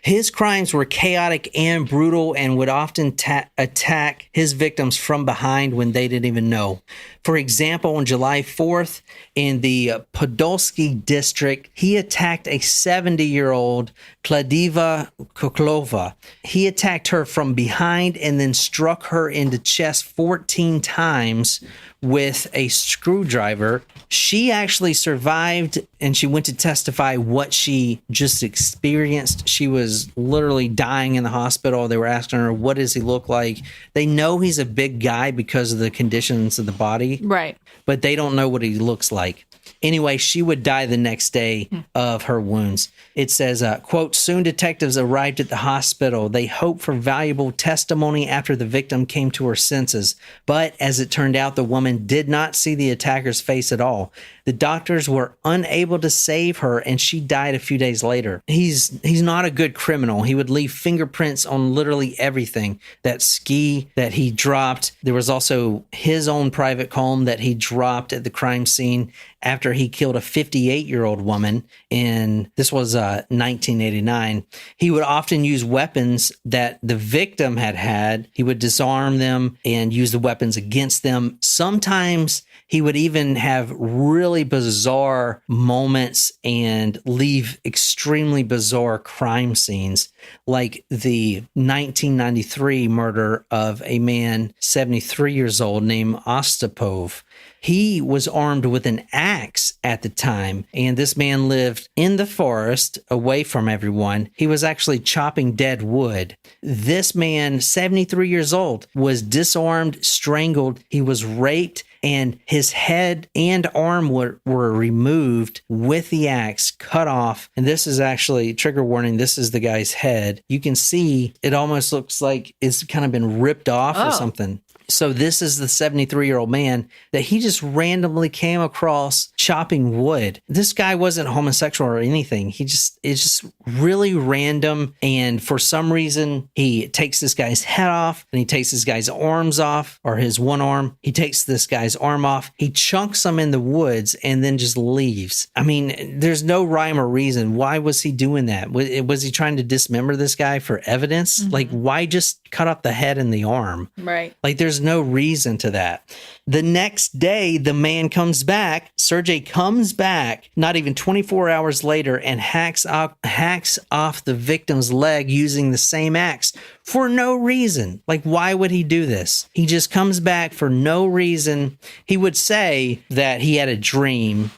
His crimes were chaotic and brutal and would often attack his victims from behind when they didn't even know. For example, on July 4th, in the Podolsky district, he attacked a 70-year-old Kladiva Koklova. He attacked her from behind and then struck her in the chest 14 times with a screwdriver. She actually survived, and she went to testify what she just experienced. She was literally dying in the hospital. They were asking her, what does he look like? They know he's a big guy because of the conditions of the body. Right. But they don't know what he looks like. Anyway, she would die the next day of her wounds. It says, quote, soon detectives arrived at the hospital. They hoped for valuable testimony after the victim came to her senses. But as it turned out, the woman did not see the attacker's face at all. The doctors were unable to save her, and she died a few days later. He's not a good criminal. He would leave fingerprints on literally everything. That ski that he dropped. There was also his own private comb that he dropped at the crime scene after he killed a 58-year-old woman, and this was 1989. He would often use weapons that the victim had. He would disarm them and use the weapons against them. Sometimes he would even have really bizarre moments and leave extremely bizarre crime scenes, like the 1993 murder of a man, 73 years old, named Ostapov. He was armed with an axe at the time, and this man lived in the forest away from everyone. He was actually chopping dead wood. This man, 73 years old, was disarmed, strangled. He was raped, and his head and arm were removed with the axe, cut off. And this is actually, trigger warning, this is the guy's head. You can see it almost looks like it's kind of been ripped off or something. So this is the 73-year-old man that he just randomly came across chopping wood. This guy wasn't homosexual or anything. It's just really random. And for some reason, he takes this guy's head off and he takes this guy's arms off, or his one arm. He takes this guy's arm off. He chunks him in the woods and then just leaves. I mean, there's no rhyme or reason. Why was he doing that? Was he trying to dismember this guy for evidence? Like, why just cut off the head and the arm? Right. Like, there's no reason to that. The next day, the man comes back. Sergei comes back, not even 24 hours later, and hacks off the victim's leg using the same axe for no reason. Like, why would he do this? He just comes back for no reason. He would say that he had a dream,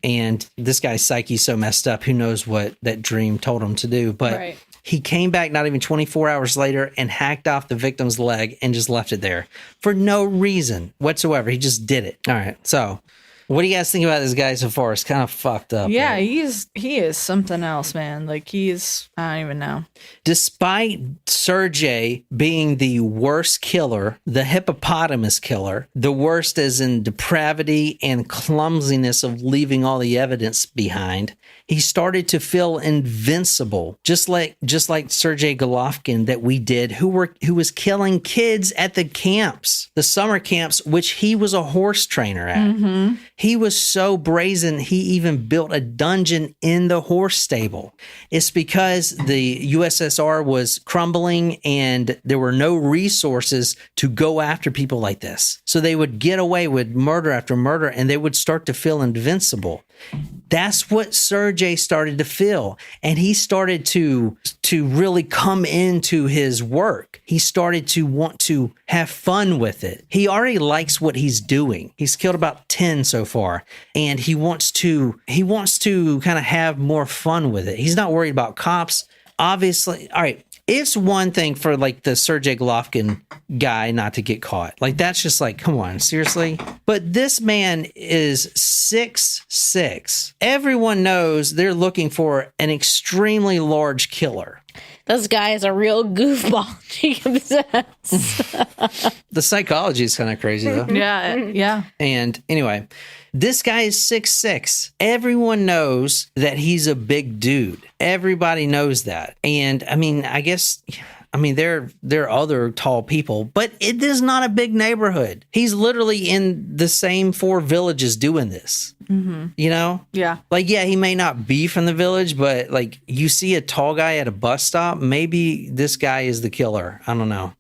and this guy's psyche's so messed up, who knows what that dream told him to do. But Right. He came back not even 24 hours later and hacked off the victim's leg and just left it there for no reason whatsoever. He just did it. All right. So what do you guys think about this guy so far? It's kind of fucked up. Yeah, right? he is something else, man. Like, I don't even know. Despite Sergei being the worst killer, the hippopotamus killer, the worst as in depravity and clumsiness of leaving all the evidence behind, he started to feel invincible, just like Sergei Golovkin that we did, who was killing kids at the camps, the summer camps, which he was a horse trainer at. Mm-hmm. He was so brazen, he even built a dungeon in the horse stable. It's because the USSR was crumbling and there were no resources to go after people like this. So they would get away with murder after murder, and they would start to feel invincible. That's what Sergei started to feel. And he started to really come into his work. He started to want to have fun with it. He already likes what he's doing. He's killed about 10 so far, and he wants to kind of have more fun with it. He's not worried about cops. obviously, all right, it's one thing for like the Sergei Golovkin guy not to get caught. Like, that's just like, come on, seriously? But this man is 6'6". Everyone knows they're looking for an extremely large killer. This guy is a real goofball. The psychology is kind of crazy, though. Yeah. And anyway, this guy is 6'6". Everyone knows that he's a big dude. Everybody knows that. And I mean, I guess... there are other tall people, but it is not a big neighborhood. He's literally in the same 4 villages doing this. Mm-hmm. You know? Yeah. Like, yeah, he may not be from the village, but like you see a tall guy at a bus stop, maybe this guy is the killer. I don't know.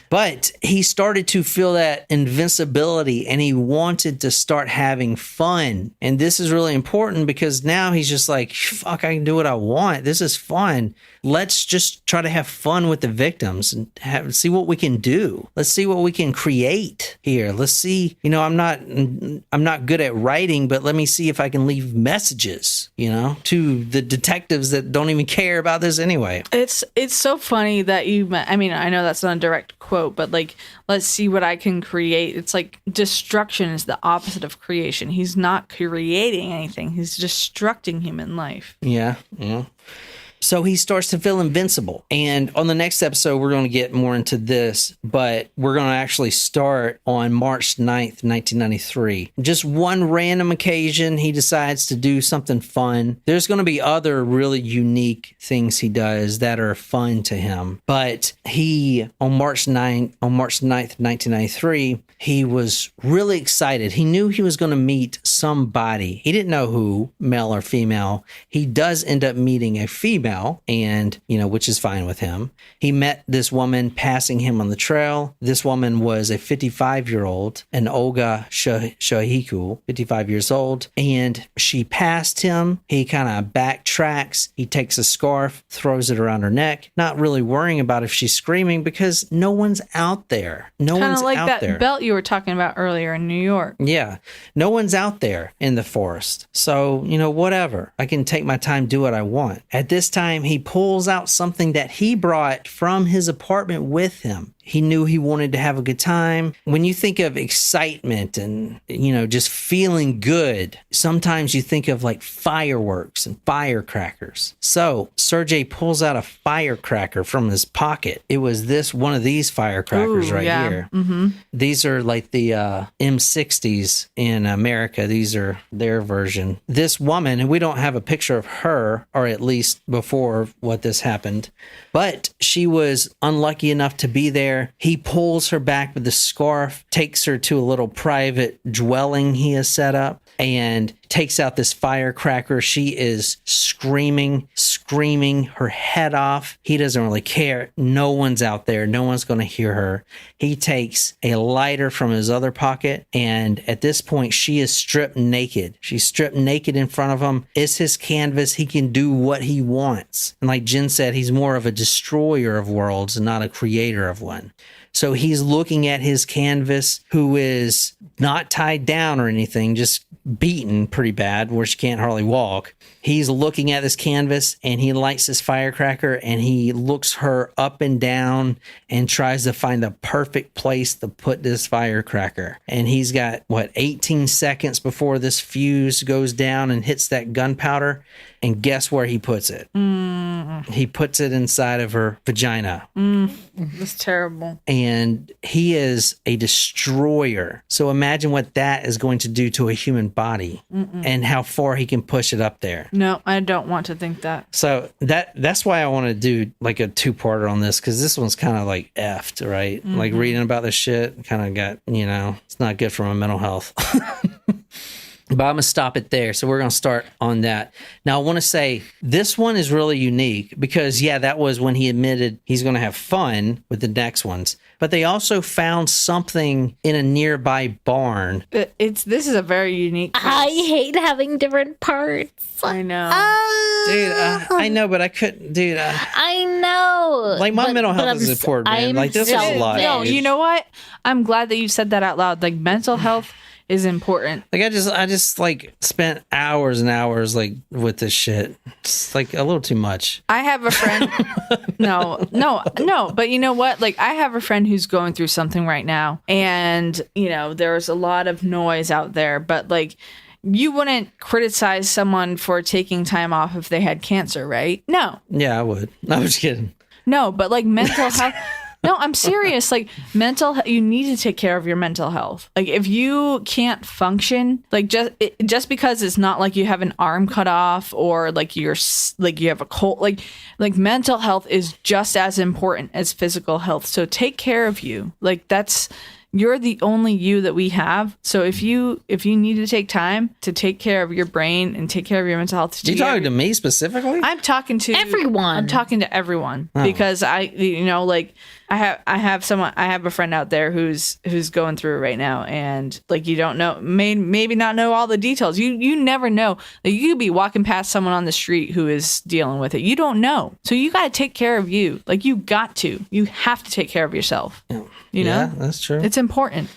But he started to feel that invincibility and he wanted to start having fun. And this is really important because now he's just like, fuck, I can do what I want. This is fun. Let's just try to have fun with the victims and see what we can do. Let's see what we can create here. Let's see, you know, I'm not good at writing, but let me see if I can leave messages, you know, to the detectives that don't even care about this anyway. It's so funny that I know that's not a direct quote, but like, let's see what I can create. It's like destruction is the opposite of creation. He's not creating anything. He's destructing human life. Yeah. So he starts to feel invincible. And on the next episode, we're going to get more into this, but we're going to actually start on March 9th, 1993. Just one random occasion, he decides to do something fun. There's going to be other really unique things he does that are fun to him. But on March 9th, 1993, he was really excited. He knew he was going to meet somebody. He didn't know who, male or female. He does end up meeting a female, and, you know, which is fine with him. He met this woman passing him on the trail. This woman was a 55-year-old, an Olga Shahiku, 55 years old, and she passed him. He kind of backtracks. He takes a scarf, throws it around her neck, not really worrying about if she's screaming because no one's out there. No one's like out that there. Belt you were talking about earlier in New York. Yeah. No one's out there in the forest. So, you know, whatever. I can take my time, do what I want. At this time, he pulls out something that he brought from his apartment with him. He knew he wanted to have a good time. When you think of excitement and, you know, just feeling good, sometimes you think of like fireworks and firecrackers. So Sergei pulls out a firecracker from his pocket. It was one of these firecrackers here. Mm-hmm. These are like the M60s in America. These are their version. This woman, and we don't have a picture of her, or at least before what this happened, but she was unlucky enough to be there. He pulls her back with the scarf, takes her to a little private dwelling he has set up, and takes out this firecracker. She is screaming her head off. He doesn't really care. No one's out there. No one's going to hear her. He takes a lighter from his other pocket, and at this point, she is stripped naked. She's stripped naked in front of him. It's his canvas. He can do what he wants. And like Jen said, he's more of a destroyer of worlds and not a creator of one. So he's looking at his canvas, who is not tied down or anything, just beaten pretty bad where she can't hardly walk. He's looking at this canvas and he lights this firecracker and he looks her up and down and tries to find the perfect place to put this firecracker. And he's got, 18 seconds before this fuse goes down and hits that gunpowder. And guess where he puts it? He puts it inside of her vagina. That's terrible. And he is a destroyer. So imagine what that is going to do to a human body and how far he can push it up there. No, I don't want to think that. So that's why I want to do like a 2-parter on this, because this one's kind of like effed, right? Like reading about this shit kind of got, it's not good for my mental health. But I'm going to stop it there. So we're going to start on that. Now, I want to say this one is really unique because, that was when he admitted he's going to have fun with the next ones. But they also found something in a nearby barn. This is a very unique place. I hate having different parts. I know. Dude, I know, but I couldn't, dude. I know. Like, my mental health is important, man. Like, this is a lot. No, dude. you know what? I'm glad that you said that out loud. Like, mental health is important. Like I just like spent hours and hours like with this shit. It's like a little too much. I have a friend. No. But you know what? Like I have a friend who's going through something right now, and you know there's a lot of noise out there. But like, you wouldn't criticize someone for taking time off if they had cancer, right? No. Yeah, I would. I was kidding. No, but like mental health. No, I'm serious. Like you need to take care of your mental health. Like if you can't function, like just because it's not like you have an arm cut off or like you have a cold, like mental health is just as important as physical health. So take care of you. Like you're the only you that we have. So if you need to take time to take care of your brain and take care of your mental health, You talking to me specifically? I'm talking to Everyone. I'm talking to everyone because I have a friend out there who's going through it right now, and like you don't know, maybe not know all the details. You never know. Like, you could be walking past someone on the street who is dealing with it. You don't know. So you got to take care of you. Like you have to take care of yourself. You know? Yeah, that's true. It's important.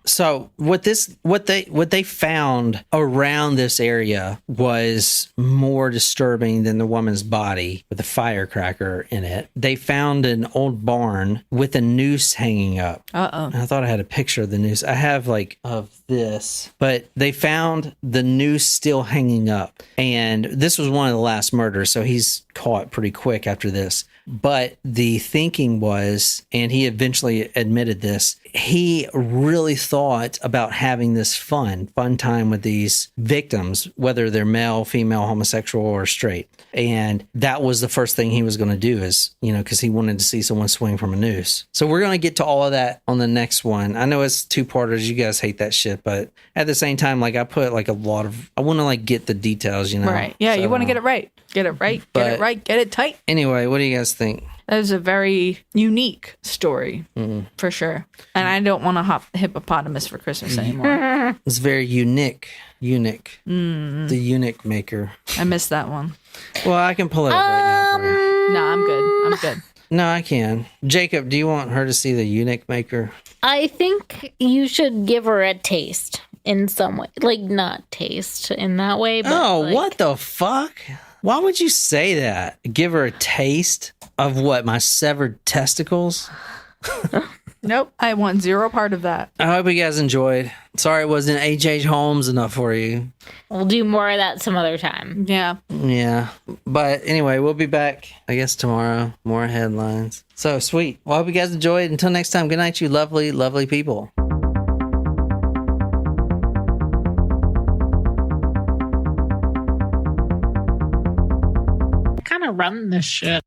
So what they found around this area was more disturbing than the woman's body with a firecracker in it. They found an old barn with a noose hanging up. I thought I had a picture of the noose. I have like of this, but they found the noose still hanging up. And this was one of the last murders, so he's caught pretty quick after this. But the thinking was, and he eventually admitted this, he really thought about having this fun time with these victims, whether they're male, female, homosexual, or straight. And that was the first thing he was going to do is, because he wanted to see someone swing from a noose. So we're going to get to all of that on the next one. I know it's 2-parters. You guys hate that shit. But at the same time, like I put like I want to like get the details, Right. Yeah. So, you want to get it right. Get it right. Get it right. Get it tight. Anyway, what do you guys think? That is a very unique story, for sure. And I don't want a hippopotamus for Christmas anymore. It's very unique. The eunuch maker. I missed that one. Well, I can pull it up right now for you. No, I'm good. No, I can. Jacob, do you want her to see the eunuch maker? I think you should give her a taste in some way. Like, not taste in that way. But What the fuck? Why would you say that? Give her a taste of what? My severed testicles? Nope. I want zero part of that. I hope you guys enjoyed. Sorry it wasn't H.H. Holmes enough for you. We'll do more of that some other time. Yeah. Yeah. But anyway, we'll be back, I guess, tomorrow. More headlines. So sweet. Well, I hope you guys enjoyed. Until next time, good night, you lovely, lovely people. Kind of run this shit.